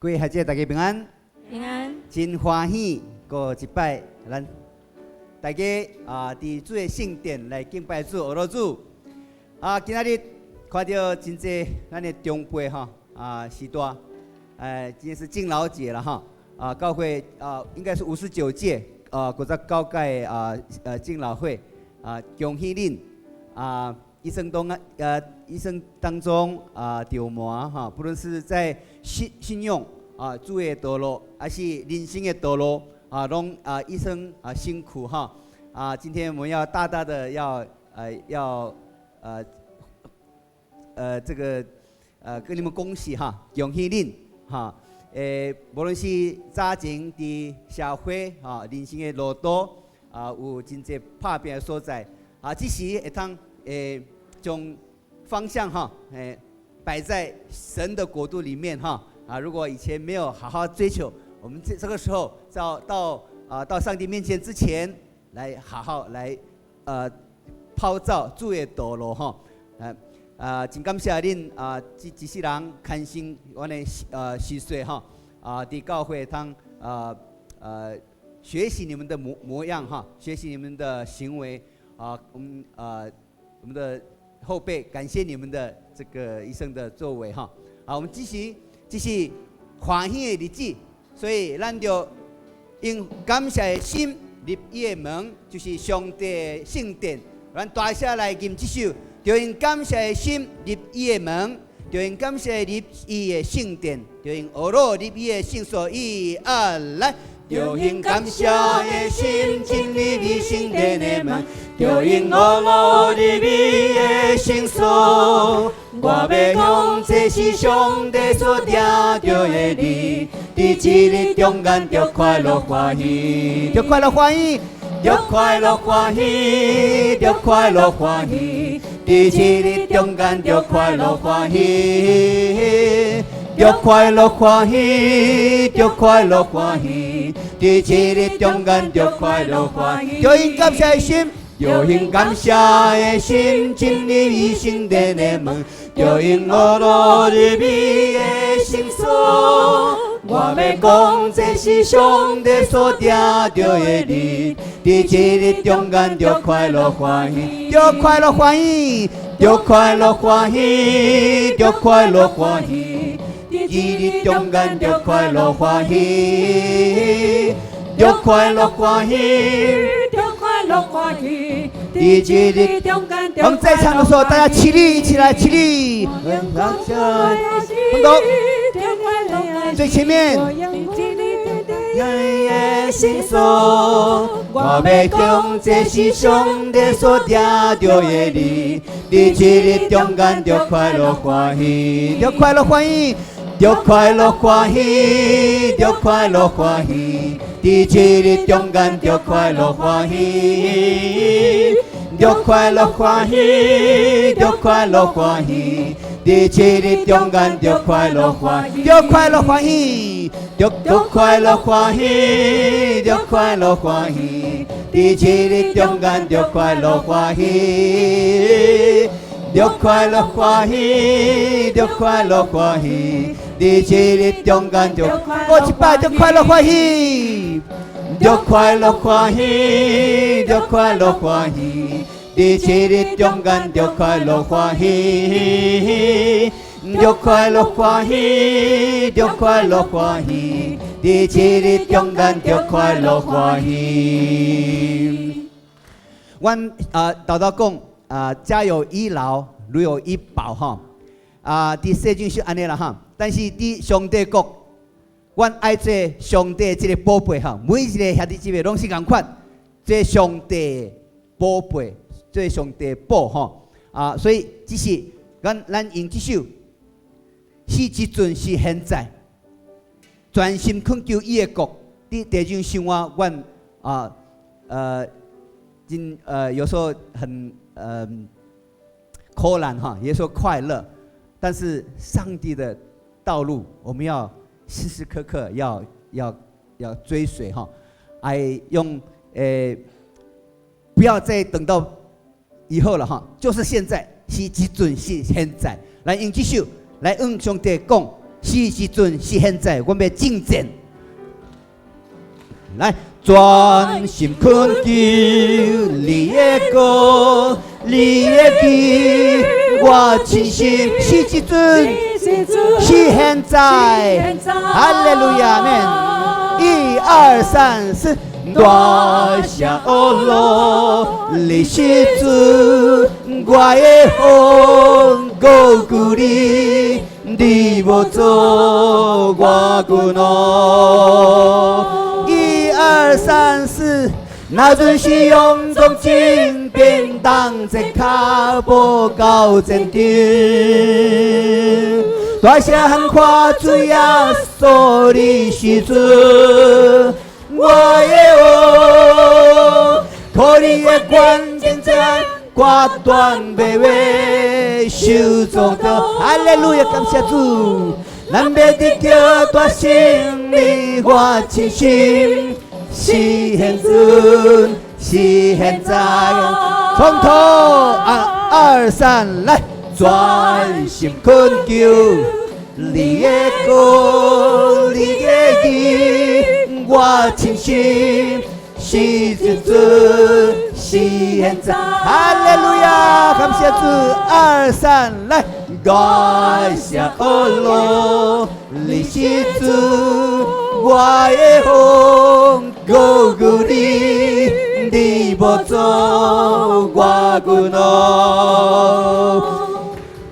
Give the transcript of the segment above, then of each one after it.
各位孩子，大家平安，平安，真欢喜，过一摆，咱大家伫主的圣殿来敬拜主、学罗主。今仔日看到真济咱的长辈时代，今天是敬老节了哈，教会应该是59届国家高界敬老会恭喜恁一生当中着磨不论是在信用主的道路，还是人生的道路拢一生辛苦今天我们要大大的这个跟你们恭喜恭喜恁无论是早前伫社会人生的路途有真济打拼的所在这时会通将方向摆在神的国度里面如果以前没有好好追求，我们这个时候到上帝面前之前，来好好来抛照主的道路真感谢恁一世人牵心阮的时岁伫教会通学习你们的模样学习你们的行为我们的后辈感谢你们的这个一生的作为我们继续欢喜的日子，所以咱就用感谢的心入伊的门，就是上帝的圣殿。咱大下来吟这首，就用感谢的心入伊的门，就用感谢入伊的圣殿，就用学罗入伊的圣所。1、2，来。就用感谢的心进入伊圣殿的门，就用学罗入伊的圣所。我要讲，这是上帝所定着的日，伫一日中间就快乐欢喜，就快乐欢喜，就快乐欢喜，就快乐欢喜，伫一日中间就快乐欢喜，就快乐欢喜，就快乐欢喜，伫一日中间就快乐欢喜，就应感谢心。就用感谢的心进入伊圣殿的门，就用学罗入伊的圣所。我要讲，这是上帝所定着的日，伫一日中间就快乐欢喜，就快乐欢喜，就快乐欢喜，就快乐欢喜，伫一日中间就快乐欢喜，就快乐欢喜。欢喜，第一日中间我们在唱的时候，大家起立，起来，起立。最前面。心所，我要讲，这是上帝所定着的日，伫一日中间就快乐欢喜，就快乐欢喜，就快乐欢喜，就快乐欢喜。伫一日中间就快乐欢喜，就快乐欢喜，就快乐欢喜。伫一日中间就快乐欢喜，就快乐欢喜，就快乐欢喜，就快乐欢喜。伫一日中间就快乐欢喜，就快乐欢喜，就快乐欢喜。伫一日中间就过一摆就快乐欢喜，就快乐欢喜，就快乐欢喜。伫一日中间就快乐欢喜，就快乐欢喜，就快乐欢喜。伫一日中间就快乐欢喜。阮豆豆讲家有一老，如有一宝伫世间是安尼啦但是伫上帝国，阮爱做上帝这个宝贝每一个兄弟姊妹拢是共款，做上帝宝贝，做上帝宝所以只是咱用这首，是即阵是现在，专心恳求伊的国，伫地上生活，阮有时候很苦难有时候快乐，但是上帝的道路，我们要时时刻刻要追随用不要再等到以后了就是现在，是即阵是现在。来用这首来向上帝讲，是时阵，是现在，我们要进前。来，专心困求你的歌，你的记，我清醒。是时阵，是现在。哈利路亚，阿们。1、2、3、4。大声哦咯，你是主，我的风高举你，你无做我骨脑。1、2、3、4，那阵是用中金便当在脚步到前头，大声喊夸主耶稣你是主。我的哦，靠你的关键在挂断卑微受造的，哈利路亚，感谢主，咱要得到大胜利，我清心是现准，是现在，从头1、2、3来，专心困求你的歌，你的记。我清醒，是时阵，是现在。哈利路亚，感谢主。2、3来，感谢哦咯，你是主，我的风高举你，你无做我骨脑。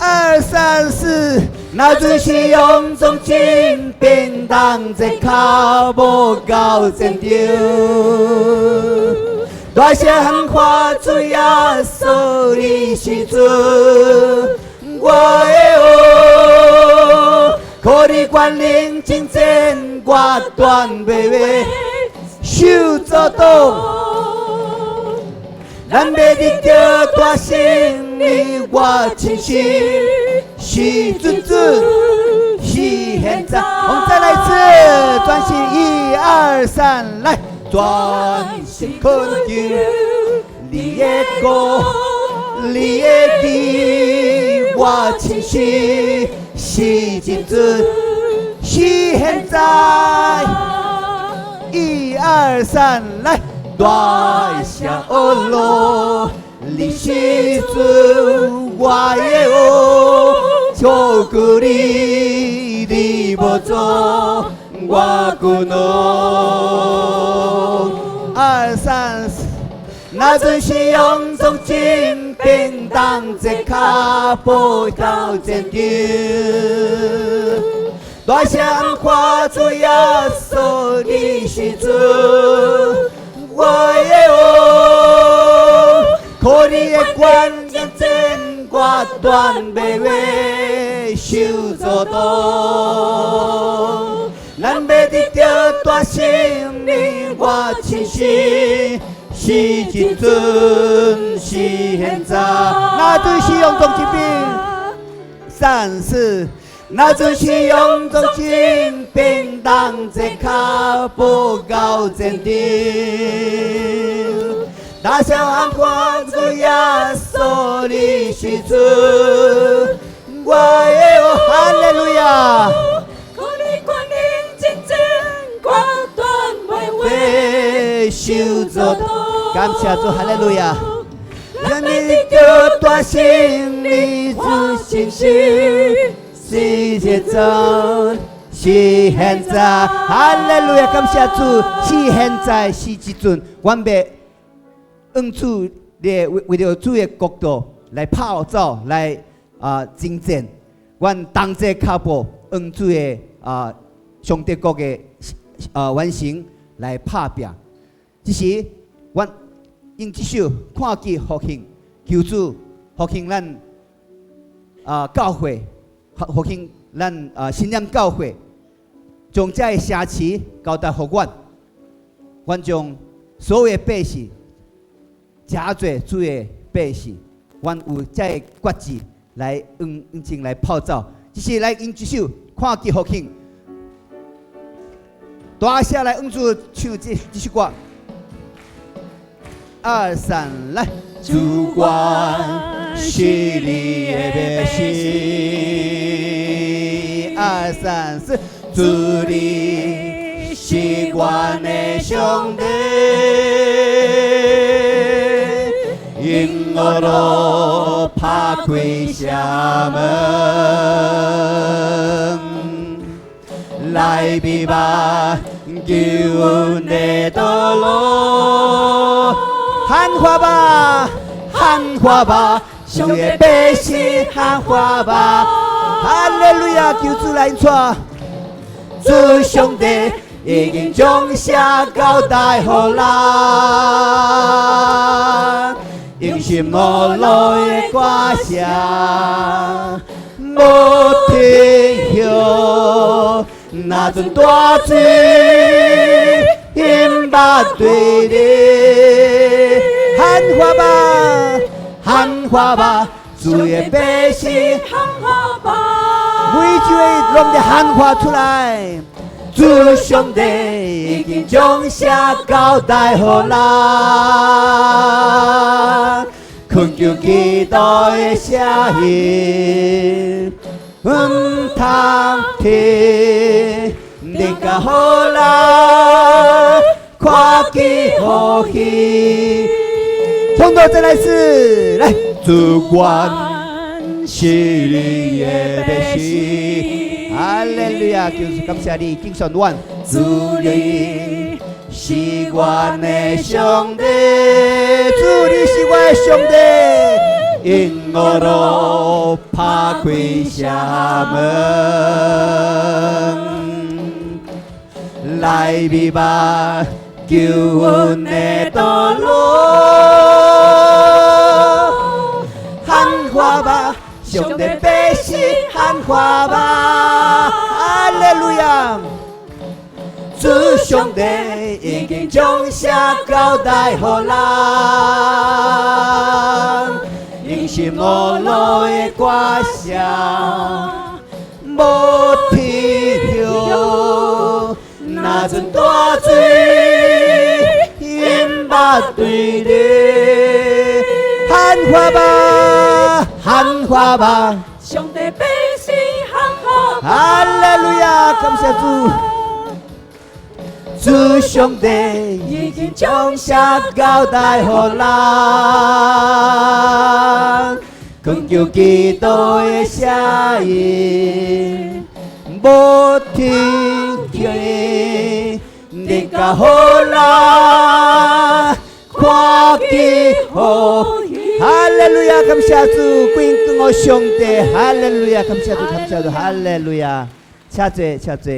2、3、4。那阵是用中金便当在脚步到前头，大声喊夸主耶稣你是主，我的哦，靠你管领真正我断卑微受造道，咱要得到大胜利，我清醒。是准准，是现在。我们再来一次，专心1、2、3来，专心困求你的歌，你的记，我清醒，是真准，是现在。1、2、3来，大声哦咯，你是主，我的哦。高举你，你无做我骨脑。2、3、4，那阵是用中金便当在脚步到前头，大声夸主耶稣你是主，我的哦，靠你的关键真我断卑微受造道，咱要得到大胜利，我清醒是真准，是现在。那阵是用中金3、4，那阵是用中金便当在脚步到前头。大声喊夸主耶稣你是主，我的哦，哈利路亚。靠你管领真正挂断卑微受造道，感谢主，哈利路亚。让你得大胜利，自信心是现在，是现在，哈利路亚，感谢主，是现在，是即阵，我们用主的为了主的国度来跑走，来征战，阮同齐脚步用主的上帝国的完成来拍拼。只是阮用这首看见复兴，求主复兴咱教会，复兴咱信念教会，将这城市交代给阮，阮将所有的百姓。加做主的百姓，阮有这决志来用情来泡澡，只是来用这首看见复兴，大声来用主唱这首歌。2、3来，主管是你的百姓。2、二三四，主你习惯的兄弟，因我都怕跪下门，来比吧，救恩的道路，喊话吧，喊话吧。上帝百姓喊话吧，哈利路亚！求主来带，主上帝已经降下交代好啦，因心无路的歌声，无停歇，那阵大水因巴对你喊话吧。喊话吧，主的百姓喊话吧，每一位拢得喊话出来。主上帝已经降下交代好啦，恳求基督的声音，通听，你甲好啦，看见好戏。从头再来一次，来，主管是你的百姓，哈利路亚！就是感谢你，敬神万，主你是我的上帝，主你是我的上帝，因我都怕跪下门，来比吧，救恩的道路。上帝百姓喊话吧，哈利路亚！主上帝已经降下交代好啦，因心无路的歌声，无停歇，那阵大水因巴对你喊话吧。喊话吧，上帝百姓喊话吧，哈利路亚！感谢主，主上帝已经降下交代好啦，恳求基督的声音，无停歇，你甲好啦，看见好。哈利路亚，感谢主，归跟我上帝，哈利路亚，感谢主，感谢主，哈利路亚，请坐，请坐。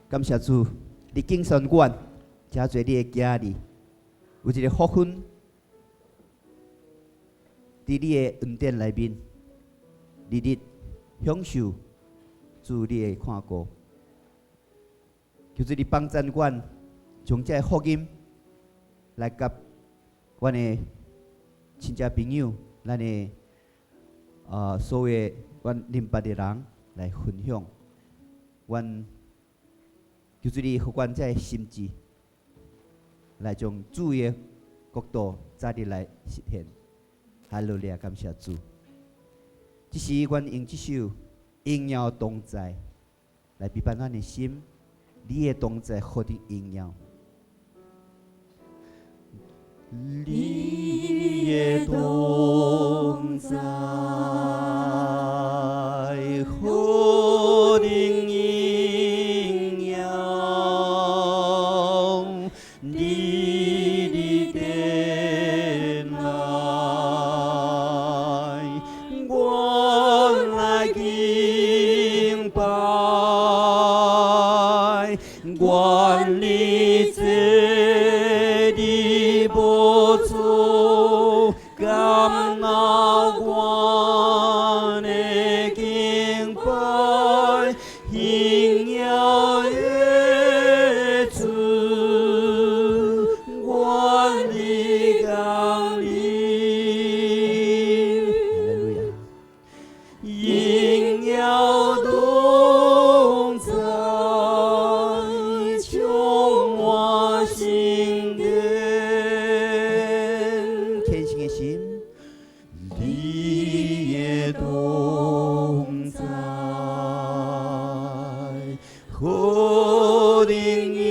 感谢主，你敬神管，真侪你的家里有一个福分，伫你的恩典内面，日日享受主你的看顾，求主你帮赞管，将这福音。来甲阮的亲戚朋友，咱的所有阮邻巴的人来分享，阮就是你互阮这心智，来将主的国度早日来实现。哈利路亚，感谢主！这是阮用这首荣耀同在来陪伴阮的心，你的同在何等荣耀！你的同在何等荣耀，你的殿内，我来敬拜，我立这的宝座，感到我的敬拜，荣耀的主，我的降临。荣耀同在，充满心田，天心的心，你的同定